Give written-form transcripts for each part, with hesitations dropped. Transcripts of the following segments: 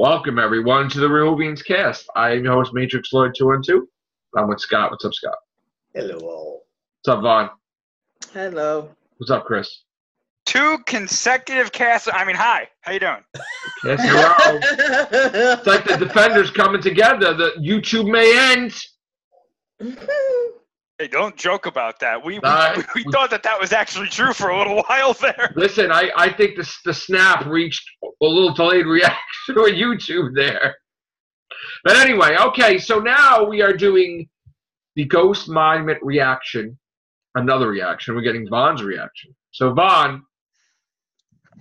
Welcome, everyone, to the Whovians cast. I am your host, Matrix Lloyd 212. I'm with Scott. What's up, Scott? Hello, all. What's up, Vaughn? Hello. What's up, Chris? Two consecutive casts. Hi. How you doing? Yes, hello. It's like the Defenders coming together. The YouTube may end. Hey, don't joke about that. We thought that was actually true for a little while there. Listen, I think the snap reached a little delayed reaction on YouTube there. But anyway, okay, so now we are doing the Ghost Monument reaction. Another reaction. We're getting Vaughn's reaction. So, Vaughn,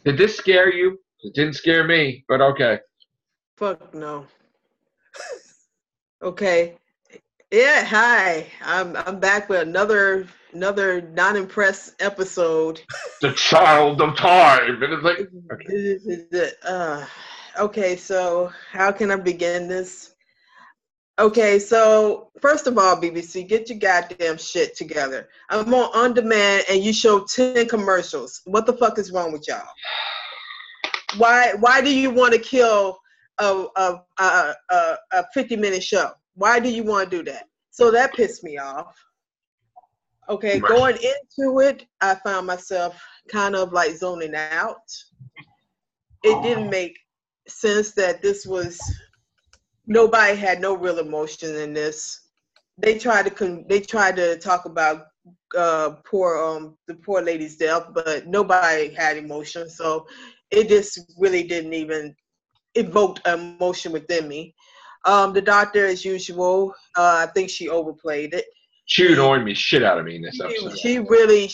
did this scare you? It didn't scare me, but okay. Fuck no. Okay. Yeah, hi. I'm back with another non-impressed episode. The child of time. And it's like, okay. Okay, so how can I begin this? Okay, so first of all, BBC, get your goddamn shit together. I'm on demand and you show 10 commercials. What the fuck is wrong with y'all? Why do you want to kill a 50-minute show? Why do you want to do that? So that pissed me off. Okay, going into it, I found myself kind of like zoning out. It didn't make sense that nobody had no real emotion in this. They tried to talk about the poor lady's death, but nobody had emotion. So it just really didn't even evoke emotion within me. The doctor, as usual, I think she overplayed it. She annoyed me shit out of me in this episode. She really,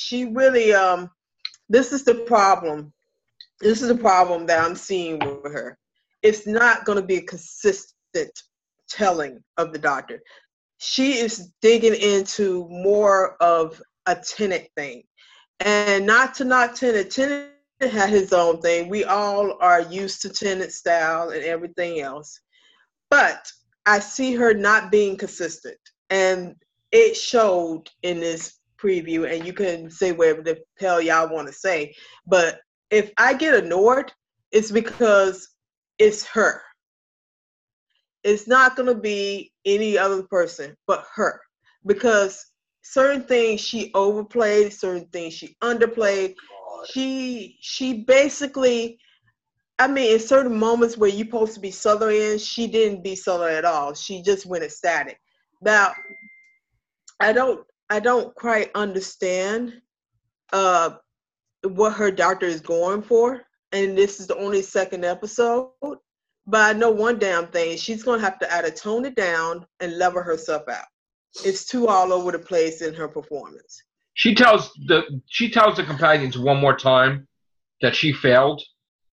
this is the problem. This is the problem that I'm seeing with her. It's not going to be a consistent telling of the doctor. She is digging into more of a Tenet thing. And not to knock Tenet. Tenet had his own thing. We all are used to Tenet style and everything else. But I see her not being consistent. And it showed in this preview. And you can say whatever the hell y'all want to say. But if I get annoyed, it's because it's her. It's not going to be any other person but her. Because certain things she overplayed, certain things she underplayed. She basically, I mean, in certain moments where you're supposed to be Southern, she didn't be Southern at all. She just went ecstatic. Now, I don't quite understand what her doctor is going for. And this is the only second episode. But I know one damn thing. She's going to have to either tone it down and level herself out. It's too all over the place in her performance. She tells the companions one more time that she failed.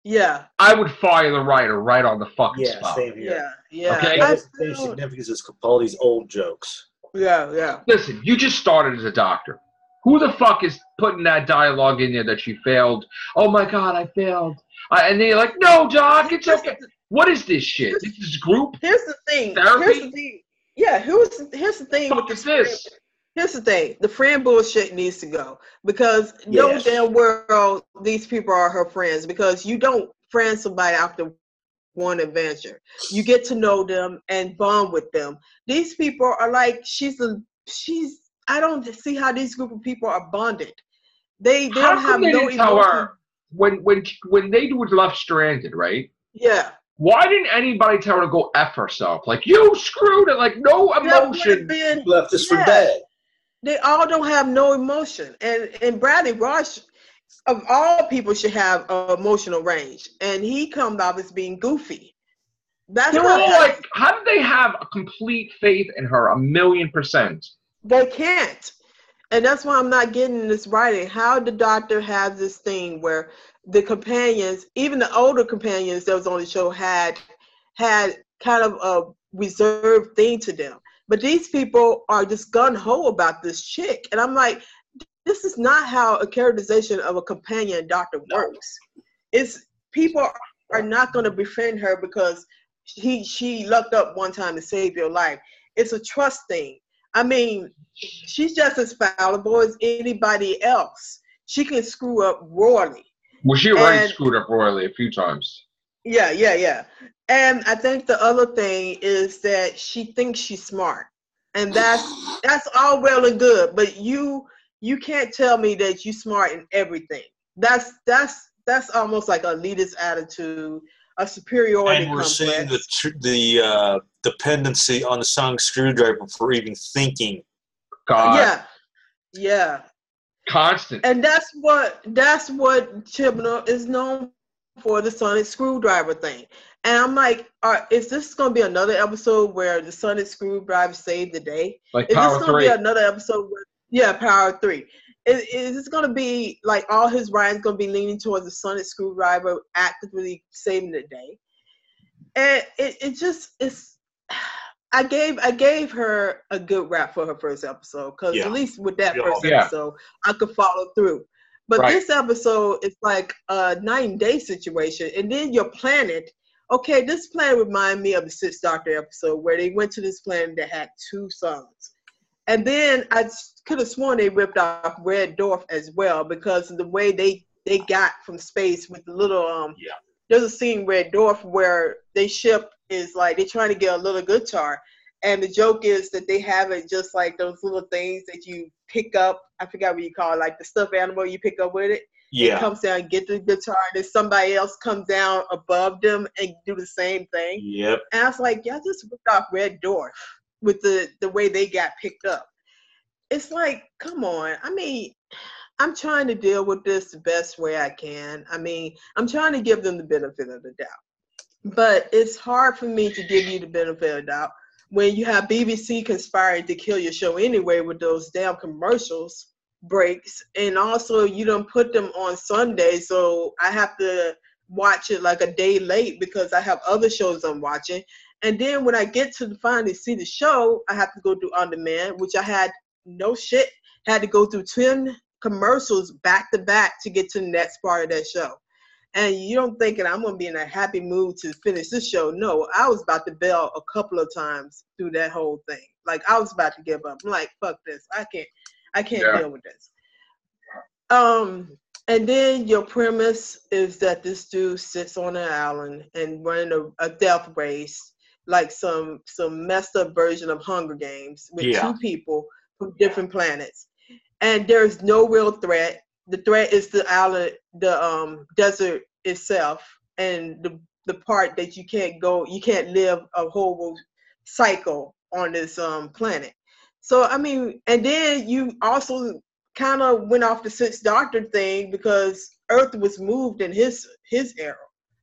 Yeah. I would fire the writer right on the fucking spot. Same here. Yeah. Okay. The same significance as Capaldi's old jokes. Yeah. Listen, you just started as a doctor. Who the fuck is putting that dialogue in there that she failed? Oh my God, I failed. And then you're like, no, doc, it's okay. What is this shit? This is group Here's the thing. therapy? Here's the thing. Yeah, here's the thing with this. Here's the thing. The friend bullshit needs to go. Because no damn world these people are her friends. Because you don't friend somebody after one adventure. You get to know them and bond with them. These people are like, I don't see how these group of people are bonded. They don't have no emotion. Tell her when they were left stranded, right? Yeah. Why didn't anybody tell her to go F herself? Like, you screwed it. Like, no emotion. Left us for dead. They all don't have no emotion. And Bradley Rush, of all people, should have emotional range. And he comes off as being goofy. They're all like, how did they have a complete faith in her 1,000,000%? They can't. And that's why I'm not getting this writing. How the doctor has this thing where the companions, even the older companions that was on the show, had kind of a reserved thing to them. But these people are just gung-ho about this chick. And I'm like, this is not how a characterization of a companion doctor works. It's people are not going to befriend her because she lucked up one time to save your life. It's a trust thing. I mean, she's just as fallible as anybody else. She can screw up royally. Well, she already screwed up royally a few times. Yeah. And I think the other thing is that she thinks she's smart, and that's all well and good. But you can't tell me that you're smart in everything. That's almost like a elitist attitude, a superiority And we're complex. seeing the dependency on the sonic screwdriver for even thinking. God. Yeah. Constant. And that's what Chibnall is known for, the sonic screwdriver thing. And I'm like, is this going to be another episode where the sonic screwdriver saved the day? Like Is Power this going to 3. be another episode where, Power 3. Is this going to be like all his writing's going to be leaning towards the sonic screwdriver actively saving the day? And it's I gave her a good rap for her first episode, because at least with that first episode, I could follow through. But this episode is like a night and day situation. And then your planet, okay, this planet reminded me of the Sixth Doctor episode where they went to this planet that had 2 suns. And then I could have sworn they ripped off Red Dwarf as well, because of the way they got from space with the little there's a scene Red Dwarf where they ship is like they're trying to get a little guitar, and the joke is that they have it just like those little things that you pick up. I forgot what you call it, like the stuffed animal you pick up with it. Yeah. It comes down and get the guitar, and then somebody else comes down above them and do the same thing. Yep. And I was like, y'all just ripped off Red Dwarf with the way they got picked up. It's like, come on. I mean, I'm trying to deal with this the best way I can. I mean, I'm trying to give them the benefit of the doubt. But it's hard for me to give you the benefit of the doubt when you have BBC conspiring to kill your show anyway with those damn commercials breaks. And also you don't put them on Sunday, so I have to watch it like a day late because I have other shows I'm watching. And then when I get to finally see the show, I have to go through On Demand, which I had had to go through 10 commercials back to back to get to the next part of that show. And you don't think that I'm going to be in a happy mood to finish this show. No, I was about to bail a couple of times through that whole thing. Like, I was about to give up. I'm like, fuck this. I can't deal with this. And then your premise is that this dude sits on an island and running a death race, like some messed up version of Hunger Games with 2 people from different planets. And there's no real threat. The threat is the island, the desert itself, and the part that you can't live a whole cycle on this planet. So I mean, and then you also kind of went off the Sixth Doctor thing because Earth was moved in his era.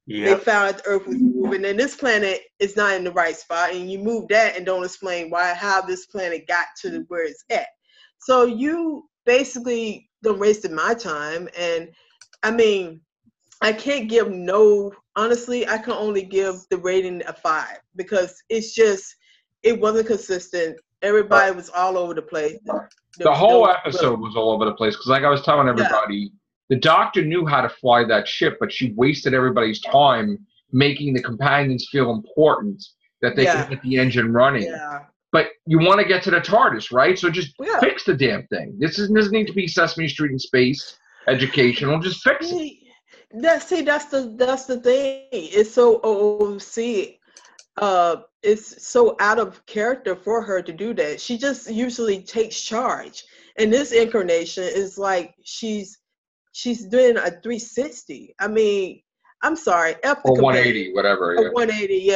Yep. They found that Earth was moving, and this planet is not in the right spot, and you move that and don't explain how this planet got to where it's at. So you basically wasted my time. And I mean, I can't give honestly, I can only give the rating a 5 because it wasn't consistent. Everybody was all over the place. The whole episode was all over the place because, like I was telling everybody, the Doctor knew how to fly that ship, but she wasted everybody's time making the companions feel important that they could get the engine running. Yeah. But you want to get to the TARDIS, right? So just fix the damn thing. This doesn't need to be Sesame Street in space educational. Just fix it. That's the thing. It's so OOC. It's so out of character for her to do that. She just usually takes charge. And this incarnation is like she's doing a 360. I mean, I'm sorry. Or 180, whatever. 180,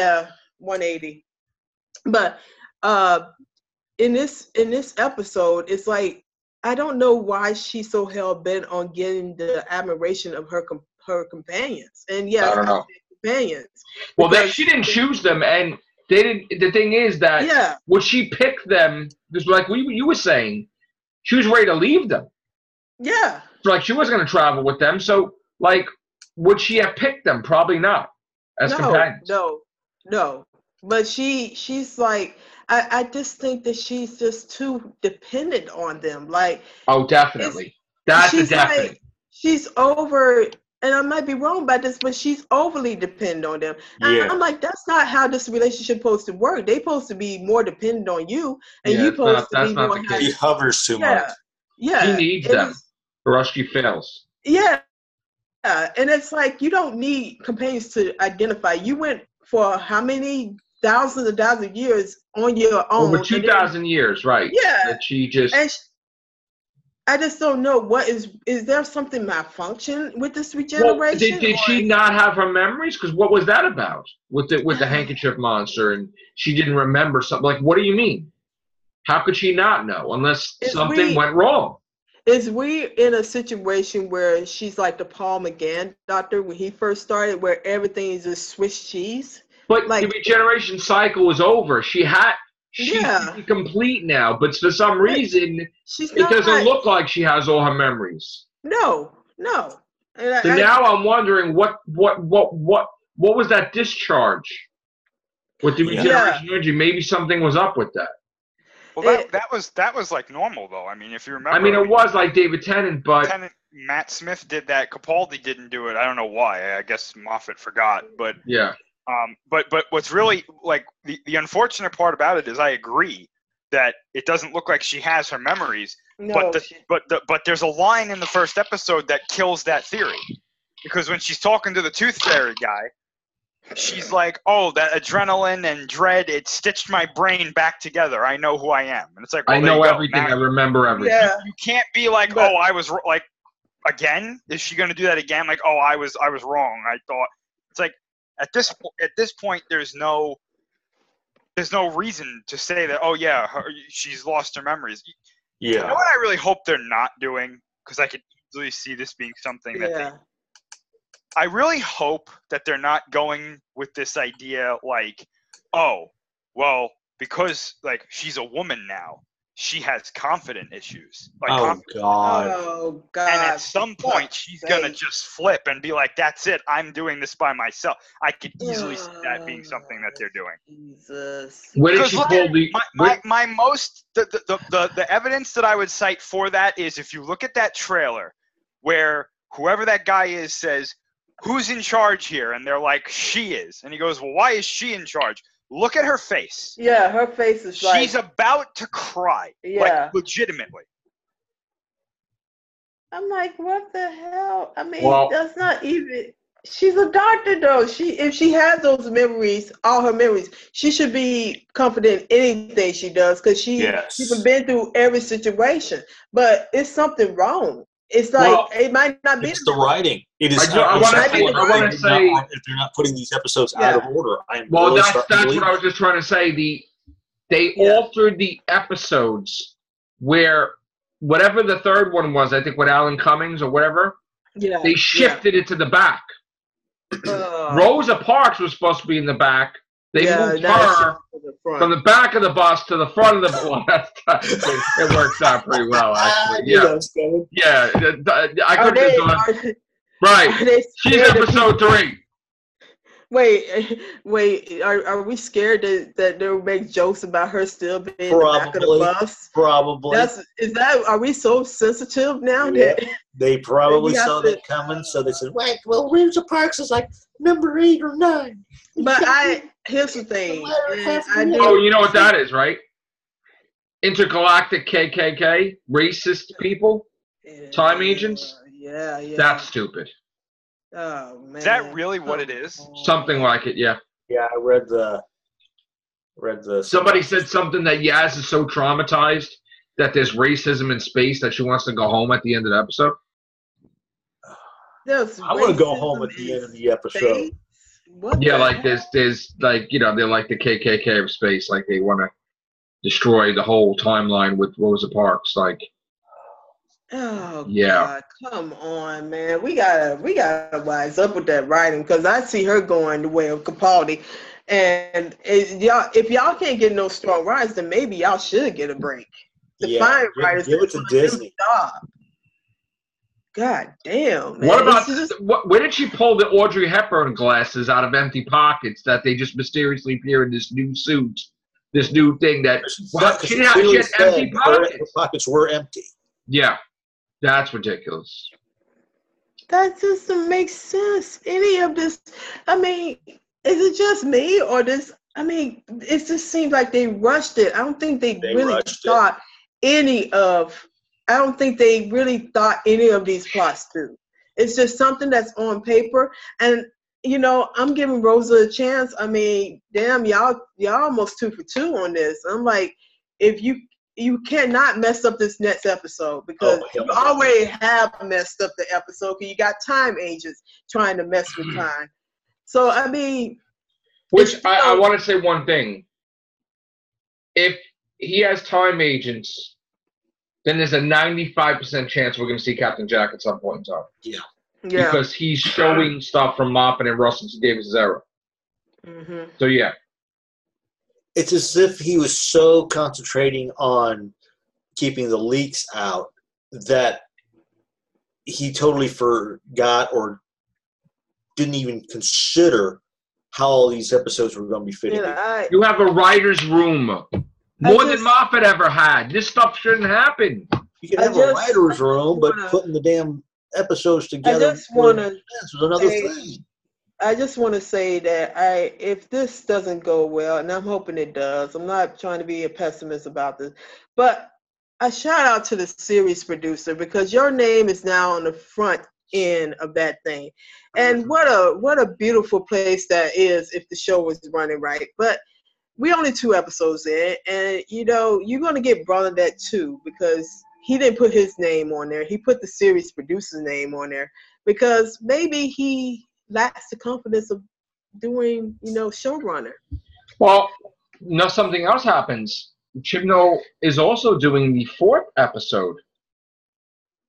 180. But in this episode, it's like I don't know why she's so hell bent on getting the admiration of her companions. And I don't know. Companions. Well, she didn't choose them, and they didn't. The thing is that would she pick them? Just like you were saying, she was ready to leave them. Yeah. So like she wasn't going to travel with them. So like, would she have picked them? Probably not. As companions. No. But she's like, I just think that she's just too dependent on them. Like, oh, definitely. That's a definite. Like, she's over, and I might be wrong about this, but she's overly dependent on them. Yeah. And I'm like, that's not how this relationship supposed to work. They're supposed to be more dependent on you, and you're supposed to be more. He hovers too much. Yeah. He needs them, or else she fails. Yeah. And it's like you don't need companions to identify. You went for how many thousands of years on your own. Over 2,000 years, right? Yeah. That she just. And I just don't know what is there something malfunction with this regeneration? Well, did she not have her memories? Because what was that about with the handkerchief monster? And she didn't remember something. Like, what do you mean? How could she not know unless something went wrong? Is we in a situation where she's like the Paul McGann doctor when he first started, where everything is just Swiss cheese? But like, the regeneration cycle was over. She's complete now, but for some reason, it doesn't look like she has all her memories. No. So now I'm wondering what was that discharge with the regeneration energy? Maybe something was up with that. Well, that was like normal though. I mean, if you remember. I mean, it was like David Tennant, but Matt Smith did that. Capaldi didn't do it. I don't know why. I guess Moffat forgot. But yeah. But what's really like the unfortunate part about it is I agree that it doesn't look like she has her memories. No. But there's a line in the first episode that kills that theory, because when she's talking to the Tooth Fairy guy, she's like, "Oh, that adrenaline and dread, it stitched my brain back together. I know who I am." And it's like, well, I know everything. I remember everything. Yeah. You can't be like, "Oh, I was like." Again, is she going to do that again? Like, "Oh, I was wrong. I thought." It's like at this point, there's no reason to say that. Oh yeah, she's lost her memories. Yeah. You know what I really hope they're not doing, because I could easily see this being something that I really hope that they're not going with this idea like, oh, well, because like she's a woman now, she has confident issues. Like, God. Oh God. And at some point, she's gonna just flip and be like, "That's it. I'm doing this by myself." I could easily see that being something that they're doing. Jesus. Where did she pull the evidence that I would cite for that is if you look at that trailer where whoever that guy is says, "Who's in charge here?" And they're like, "She is." And he goes, "Well, why is she in charge?" Look at her face. Yeah, her face is like... She's about to cry. Yeah. Like, legitimately. I'm like, what the hell? I mean, Well, that's not even... She's a doctor, though. If she has those memories, all her memories, she should be confident in anything she does, because she's been through every situation. But it's something wrong. It's like, it might not be... It's the writing. It is. I want to say if they're not putting these episodes out of order, that's what I was just trying to say. They altered the episodes where whatever the third one was, I think with Alan Cummings or whatever, they shifted it to the back. Rosa Parks was supposed to be in the back. They moved her from the back of the bus to the front of the bus. It works out pretty well, actually. Yeah. I couldn't have done. Right. She's episode 3. Wait. Are we scared that they'll make jokes about her still being in the back of the bus? Probably. Are we so sensitive now? Yeah. They probably saw that coming, so they said, "Wait, well, Rosa Parks is like number 8 or 9." But here's the thing. You know what that is, right? Intergalactic KKK, racist people, time agents. Yeah. That's stupid. Oh man. Is that really what it is? Something like it, yeah. Yeah, I read the. Somebody said something that Yaz is so traumatized that there's racism in space that she wants to go home at the end of the episode. I want to go home at the end of the episode. Like there's like, they're like the KKK of space, like they want to destroy the whole timeline with Rosa Parks, like. Oh God, come on, man. We gotta wise up with that writing, because I see her going the way of Capaldi. And if y'all can't get no strong writers, then maybe y'all should get a break. Fine writers, give it to Disney. God damn, man. What about where did she pull the Audrey Hepburn glasses out of empty pockets that they just mysteriously appear in this new suit, this new thing that she had empty pockets. Her pockets were empty. Yeah. That's ridiculous. That just doesn't make sense. Any of this, I mean, is it just me or this? I mean, it just seems like they rushed it. I don't think they really thought any of these plots through. It's just something that's on paper. And, you know, I'm giving Rosa a chance. I mean, damn, y'all almost 2 for 2 on this. I'm like, if you cannot mess up this next episode because you already have messed up the episode because you got time agents trying to mess with time. So I mean, which I want to say one thing. If he has time agents, then there's a 95% chance we're going to see Captain Jack at some point in time. Yeah. Because he's showing stuff from Moffat and Russell T. Davis' era. Mm-hmm. So, yeah. It's as if he was so concentrating on keeping the leaks out that he totally forgot or didn't even consider how all these episodes were going to be fitting. You have a writer's room. More than Moffat ever had. This stuff shouldn't happen. You can have a writer's room, but putting the damn episodes together was another thing. I just want to say that if this doesn't go well, and I'm hoping it does, I'm not trying to be a pessimist about this, but a shout out to the series producer because your name is now on the front end of that thing. And what a beautiful place that is if the show was running right. But we only 2 episodes in, and you know, you're going to get Bernadette too because he didn't put his name on there. He put the series producer's name on there because maybe he lacks the confidence of doing, you know, showrunner. Well, now something else happens. Chibnall is also doing the 4th episode.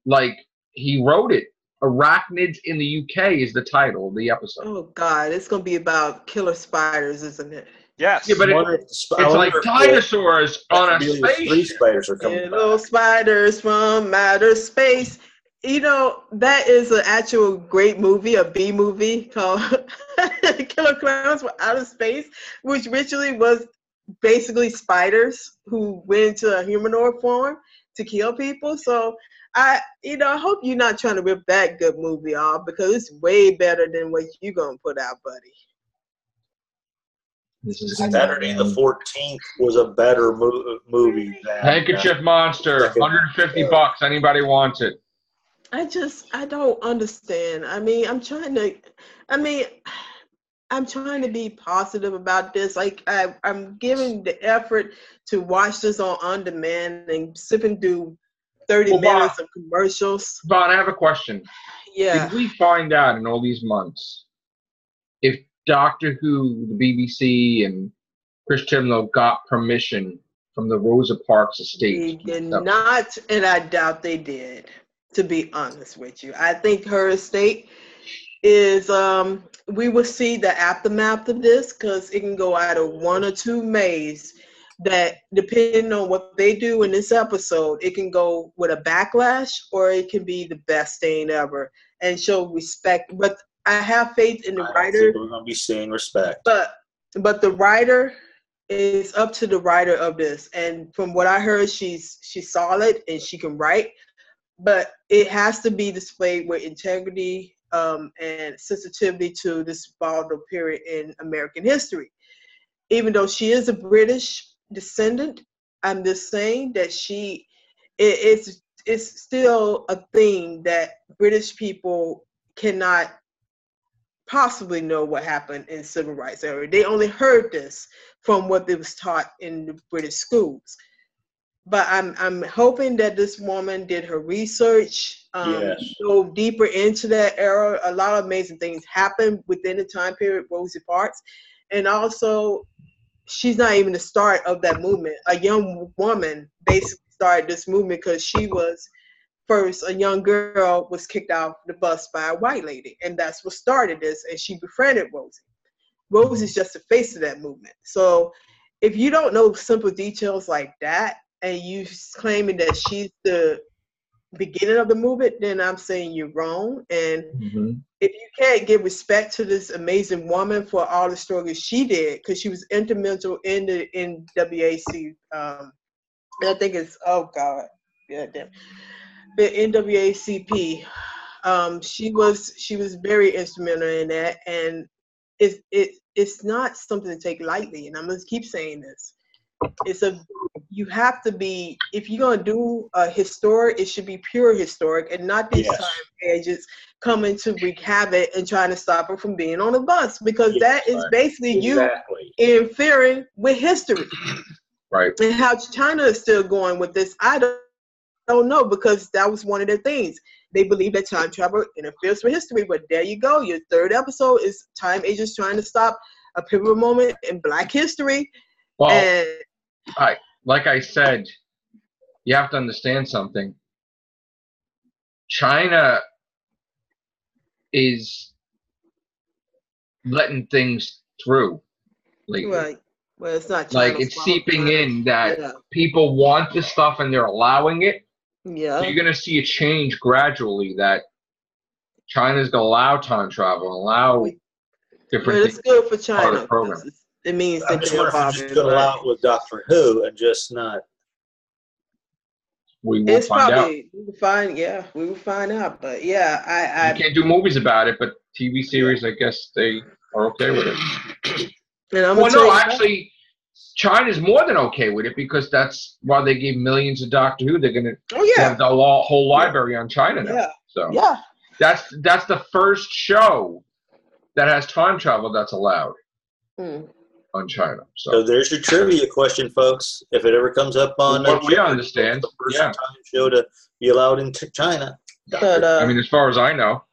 Like, he wrote it. Arachnids in the UK is the title of the episode. Oh, God. It's going to be about killer spiders, isn't it? Yes. Yeah, but it's like dinosaurs on a spaceship. 3 spiders are coming Little back. spiders from outer space. You know, that is an actual great movie, a B movie called Killer Clowns from Outer Space, which originally was basically spiders who went into a humanoid form to kill people. So I hope you're not trying to rip that good movie off because it's way better than what you're going to put out, buddy. Saturday the 14th was a better movie than Handkerchief Monster, $150. Anybody wants it? I don't understand. I mean, I'm trying to be positive about this. Like I'm giving the effort to watch this on demand and sipping through 30 minutes of commercials. Vaughn, I have a question. Yeah. Did we find out in all these months if Doctor Who, the BBC, and Chris Chibnall got permission from the Rosa Parks estate? They did not, and I doubt they did, to be honest with you. I think her estate is, we will see the aftermath of this because it can go either one or two ways that depending on what they do in this episode, it can go with a backlash or it can be the best thing ever and show respect. But I have faith in the writer. We're going to be seeing respect. But the writer is up to the writer of this. And from what I heard, she's solid and she can write. But it has to be displayed with integrity and sensitivity to this volatile period in American history. Even though she is a British descendant, I'm just saying that it's still a thing that British people cannot possibly know what happened in civil rights era. They only heard this from what it was taught in the British schools. But I'm hoping that this woman did her research, go deeper into that era. A lot of amazing things happened within the time period, Rosa Parks. And also, she's not even the start of that movement. A young woman basically started this movement because she was first, a young girl was kicked off the bus by a white lady. And that's what started this. And she befriended Rosie. Rosie's just the face of that movement. So if you don't know simple details like that, and you claiming that she's the beginning of the movement, then I'm saying you're wrong. And if you can't give respect to this amazing woman for all the struggles she did, because she was instrumental in the NWAC, and I think it's, oh God, goddamn, the NWACP, she was very instrumental in that, and it's not something to take lightly. And I'm gonna keep saying this. It's a you have to be, if you're gonna do a historic, it should be pure historic and not these time agents coming to wreak havoc and trying to stop her from being on the bus, because that is basically you interfering with history. Right. And how China is still going with this, I don't know, because that was one of their things. They believe that time travel interferes with history, but there you go. Your third episode is time agents trying to stop a pivotal moment in Black history. Well, and like I said, you have to understand something. China is letting things through lately. Right. Well, it's not China, like it's seeping in that people want this stuff and they're allowing it. Yeah. So you're going to see a change gradually that China's going to allow time travel, allow different things. It's good for China. It means I just wonder if you're just going to allow it with Doctor Who and just not. We will find out. We will find out. But yeah, you can't do movies about it, but TV series, I guess they are okay with it. Well, no, actually, China's more than okay with it, because that's why they gave millions of Doctor Who. They're going to have the whole library on China now. Yeah. So yeah, that's the first show that has time travel that's allowed on China. So there's your trivia question, folks. If it ever comes up on what we understand, the first time show to be allowed into China. But, I mean, as far as I know.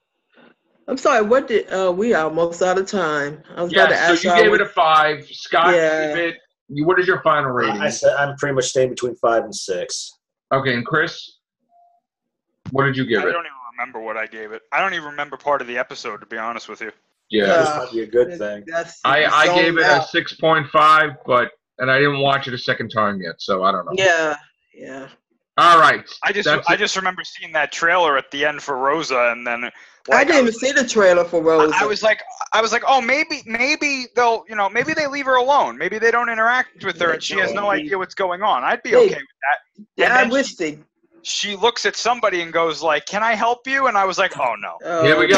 I'm sorry, what did we are almost out of time. I was about to ask so you gave it a 5. Scott gave it. What is your final rating? I said I'm pretty much staying between 5 and 6. Okay, and Chris, what did you give it? I don't even remember what I gave it. I don't even remember part of the episode, to be honest with you. Yeah, this might be a good thing. I gave it a 6.5, and I didn't watch it a second time yet, so I don't know. Yeah. All right. I just remember seeing that trailer at the end for Rosa, and then I didn't even see the trailer for Rosa. I was like, oh, maybe they'll, maybe they leave her alone. Maybe they don't interact with her, and she has no idea what's going on. I'd be okay with that. Yeah, I wish they. She looks at somebody and goes like, "Can I help you?" And I was like, "Oh no." Here we go.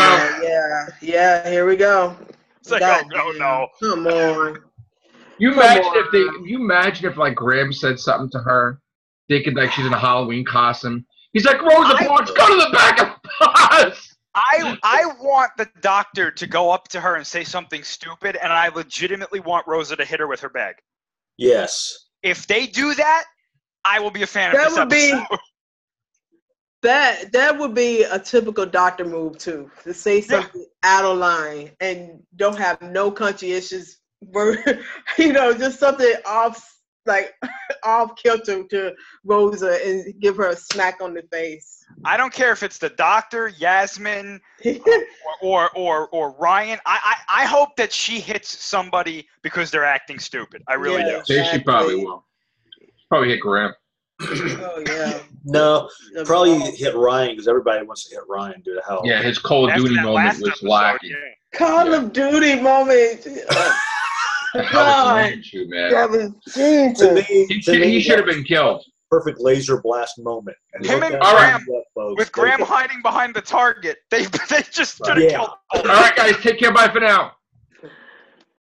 Yeah. Here we go. It's like, oh no. Come on. You imagine if like Graham said something to her, thinking like she's in a Halloween costume. He's like, Rosa Parks, go to the back of the bus. I want the doctor to go up to her and say something stupid, and I legitimately want Rosa to hit her with her bag. Yes. If they do that, I will be a fan of this episode. That would be a typical doctor move too, to say something out of line and don't have no conscientious, just something off kilter to Rosa and give her a smack on the face. I don't care if it's the doctor, Yasmin, or Ryan. I hope that she hits somebody because they're acting stupid. I really do. Exactly. She probably will. Probably hit Graham. Oh yeah. No, probably hit Ryan, because everybody wants to hit Ryan due to how. Yeah, his Call of Duty moment was lacking. Call of Duty moment. God, that was Jesus. He should have been killed. Perfect laser blast moment. Him and Graham, with Graham hiding behind the target, they just should have killed. All right, guys, take care. Bye for now.